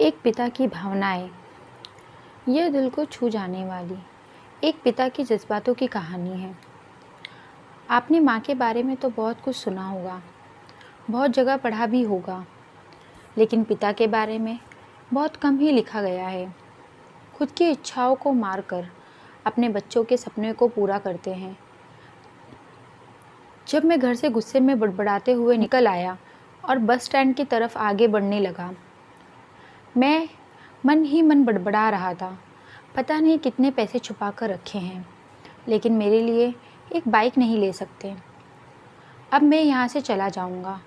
एक पिता की भावनाएं, यह दिल को छू जाने वाली एक पिता की जज्बातों की कहानी है। आपने माँ के बारे में तो बहुत कुछ सुना होगा, बहुत जगह पढ़ा भी होगा, लेकिन पिता के बारे में बहुत कम ही लिखा गया है। खुद की इच्छाओं को मारकर अपने बच्चों के सपने को पूरा करते हैं। जब मैं घर से गुस्से में बड़बड़ाते हुए निकल आया और बस स्टैंड की तरफ आगे बढ़ने लगा, मैं मन ही मन बड़बड़ा रहा था। पता नहीं कितने पैसे छुपा कर रखे हैं, लेकिन मेरे लिए एक बाइक नहीं ले सकते। अब मैं यहाँ से चला जाऊँगा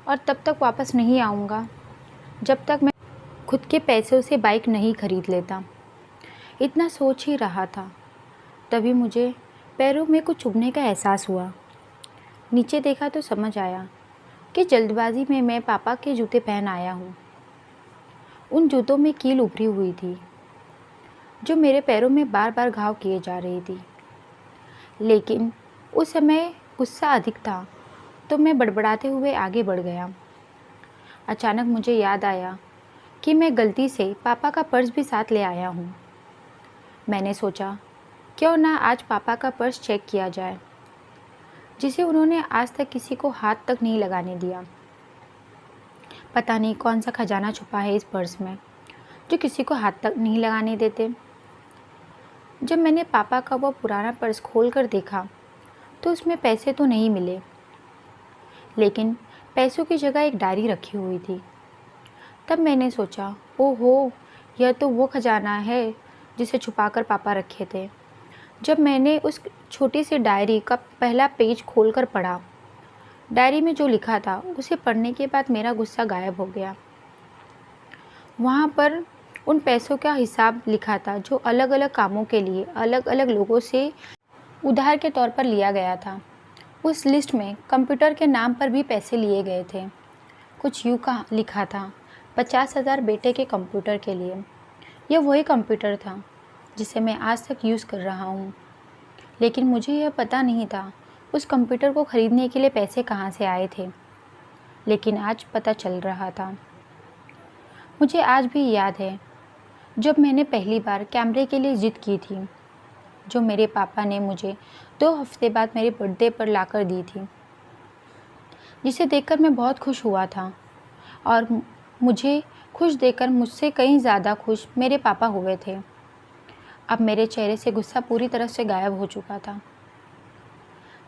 और तब तक वापस नहीं आऊँगा जब तक मैं खुद के पैसों से बाइक नहीं खरीद लेता। इतना सोच ही रहा था, तभी मुझे पैरों में कुछ चुभने का एहसास हुआ। नीचे देखा तो समझ आया कि जल्दबाजी में मैं पापा के जूते पहन आया हूँ। उन जूतों में कील उभरी हुई थी, जो मेरे पैरों में बार बार घाव किए जा रही थी। लेकिन उस समय गुस्सा अधिक था, तो मैं बड़बड़ाते हुए आगे बढ़ गया। अचानक मुझे याद आया कि मैं गलती से पापा का पर्स भी साथ ले आया हूँ। मैंने सोचा, क्यों ना आज पापा का पर्स चेक किया जाए, जिसे उन्होंने आज तक किसी को हाथ तक नहीं लगाने दिया। पता नहीं कौन सा खजाना छुपा है इस पर्स में, जो किसी को हाथ तक नहीं लगाने देते। जब मैंने पापा का वो पुराना पर्स खोल कर देखा, तो उसमें पैसे तो नहीं मिले, लेकिन पैसों की जगह एक डायरी रखी हुई थी। तब मैंने सोचा, ओहो, यह तो वो खजाना है जिसे छुपाकर पापा रखे थे। जब मैंने उस छोटी सी डायरी का पहला पेज खोलकर पढ़ा, डायरी में जो लिखा था उसे पढ़ने के बाद मेरा गुस्सा गायब हो गया। वहाँ पर उन पैसों का हिसाब लिखा था, जो अलग अलग कामों के लिए अलग अलग लोगों से उधार के तौर पर लिया गया था। उस लिस्ट में कंप्यूटर के नाम पर भी पैसे लिए गए थे। कुछ यूँ का लिखा था, 50,000 बेटे के कंप्यूटर के लिए। यह वही कंप्यूटर था जिसे मैं आज तक यूज़ कर रहा हूँ, लेकिन मुझे यह पता नहीं था उस कंप्यूटर को ख़रीदने के लिए पैसे कहाँ से आए थे। लेकिन आज पता चल रहा था। मुझे आज भी याद है जब मैंने पहली बार कैमरे के लिए ज़िद की थी, जो मेरे पापा ने मुझे 2 हफ्ते बाद मेरे बर्थडे पर लाकर दी थी, जिसे देखकर मैं बहुत खुश हुआ था। और मुझे खुश देखकर मुझसे कहीं ज़्यादा खुश मेरे पापा हुए थे। अब मेरे चेहरे से गुस्सा पूरी तरह से गायब हो चुका था।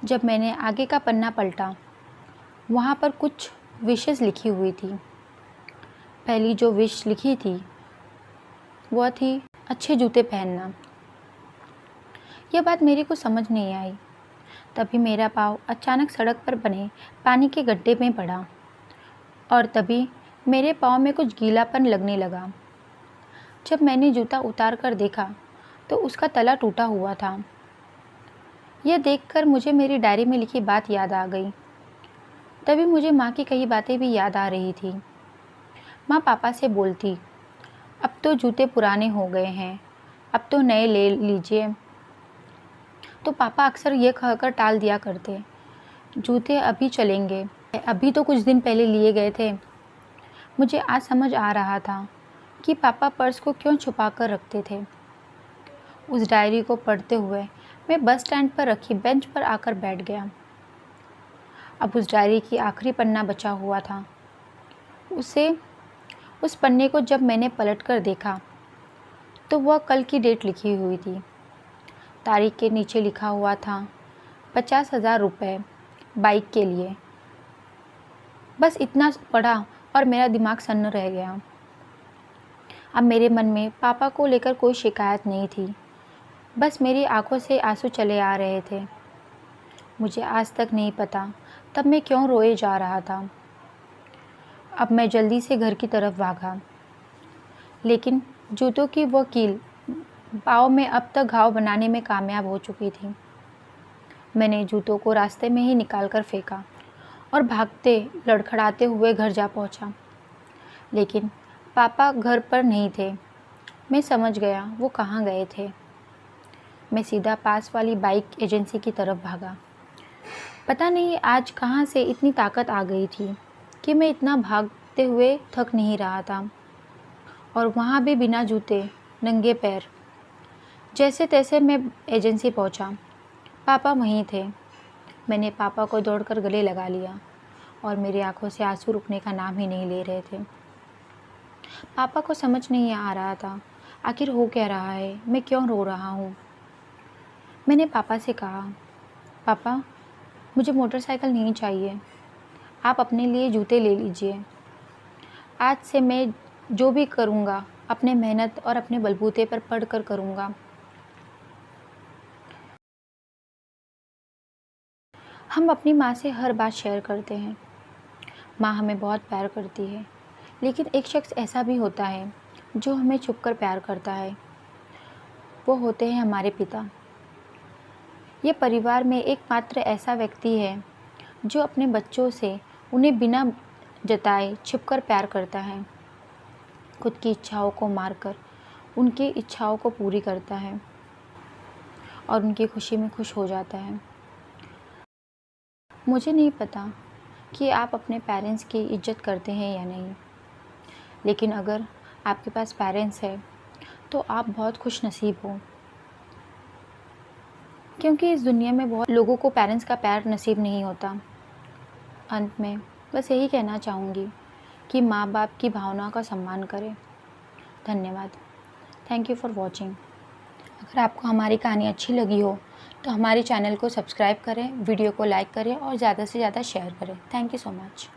जब मैंने आगे का पन्ना पलटा, वहाँ पर कुछ विशेज़ लिखी हुई थी। पहली जो विश लिखी थी वह थी अच्छे जूते पहनना। यह बात मेरे को समझ नहीं आई। तभी मेरा पाँव अचानक सड़क पर बने पानी के गड्ढे में पड़ा और तभी मेरे पाँव में कुछ गीलापन लगने लगा। जब मैंने जूता उतार कर देखा तो उसका तला टूटा हुआ था। यह देखकर मुझे मेरी डायरी में लिखी बात याद आ गई। तभी मुझे माँ की कई बातें भी याद आ रही थी। माँ पापा से बोलती, अब तो जूते पुराने हो गए हैं, अब तो नए ले लीजिए। तो पापा अक्सर ये कहकर टाल दिया करते, जूते अभी चलेंगे, अभी तो कुछ दिन पहले लिए गए थे। मुझे आज समझ आ रहा था कि पापा पर्स को क्यों छुपा कर रखते थे। उस डायरी को पढ़ते हुए मैं बस स्टैंड पर रखी बेंच पर आकर बैठ गया। अब उस डायरी की आखिरी पन्ना बचा हुआ था। उस पन्ने को जब मैंने पलट कर देखा तो वह कल की डेट लिखी हुई थी। तारीख के नीचे लिखा हुआ था 50,000 रुपये बाइक के लिए। बस इतना पढ़ा और मेरा दिमाग सन्न रह गया। अब मेरे मन में पापा को लेकर कोई शिकायत नहीं थी, बस मेरी आंखों से आंसू चले आ रहे थे। मुझे आज तक नहीं पता तब मैं क्यों रोए जा रहा था। अब मैं जल्दी से घर की तरफ भागा, लेकिन जूतों की वो कील पाँव में अब तक घाव बनाने में कामयाब हो चुकी थी। मैंने जूतों को रास्ते में ही निकाल कर फेंका और भागते लड़खड़ाते हुए घर जा पहुंचा। लेकिन पापा घर पर नहीं थे। मैं समझ गया वो कहाँ गए थे। मैं सीधा पास वाली बाइक एजेंसी की तरफ भागा। पता नहीं आज कहाँ से इतनी ताकत आ गई थी कि मैं इतना भागते हुए थक नहीं रहा था। और वहाँ भी बिना जूते, नंगे पैर। जैसे तैसे मैं एजेंसी पहुँचा। पापा वहीं थे। मैंने पापा को दौड़कर गले लगा लिया और मेरी आंखों से आंसू रुकने का नाम ही नहीं ले रहे थे। पापा को समझ नहीं आ रहा था आखिर हो क्या रहा है, मैं क्यों रो रहा हूँ। मैंने पापा से कहा, पापा मुझे मोटरसाइकिल नहीं चाहिए, आप अपने लिए जूते ले लीजिए। आज से मैं जो भी करूँगा अपने मेहनत और अपने बलबूते पर पढ़ कर करूँगा। हम अपनी माँ से हर बात शेयर करते हैं। माँ हमें बहुत प्यार करती है, लेकिन एक शख्स ऐसा भी होता है जो हमें छुपकर प्यार करता है। वो होते हैं हमारे पिता। ये परिवार में एकमात्र ऐसा व्यक्ति है जो अपने बच्चों से उन्हें बिना जताए छिपकर प्यार करता है। खुद की इच्छाओं को मारकर उनकी इच्छाओं को पूरी करता है और उनकी खुशी में खुश हो जाता है। मुझे नहीं पता कि आप अपने पेरेंट्स की इज्जत करते हैं या नहीं, लेकिन अगर आपके पास पेरेंट्स है तो आप बहुत खुश नसीब हो, क्योंकि इस दुनिया में बहुत लोगों को पेरेंट्स का प्यार नसीब नहीं होता। अंत में बस यही कहना चाहूँगी कि माँ बाप की भावना का सम्मान करें। धन्यवाद। Thank you for watching. अगर आपको हमारी कहानी अच्छी लगी हो तो हमारे चैनल को सब्सक्राइब करें, वीडियो को लाइक करें और ज़्यादा से ज़्यादा शेयर करें। Thank you so much.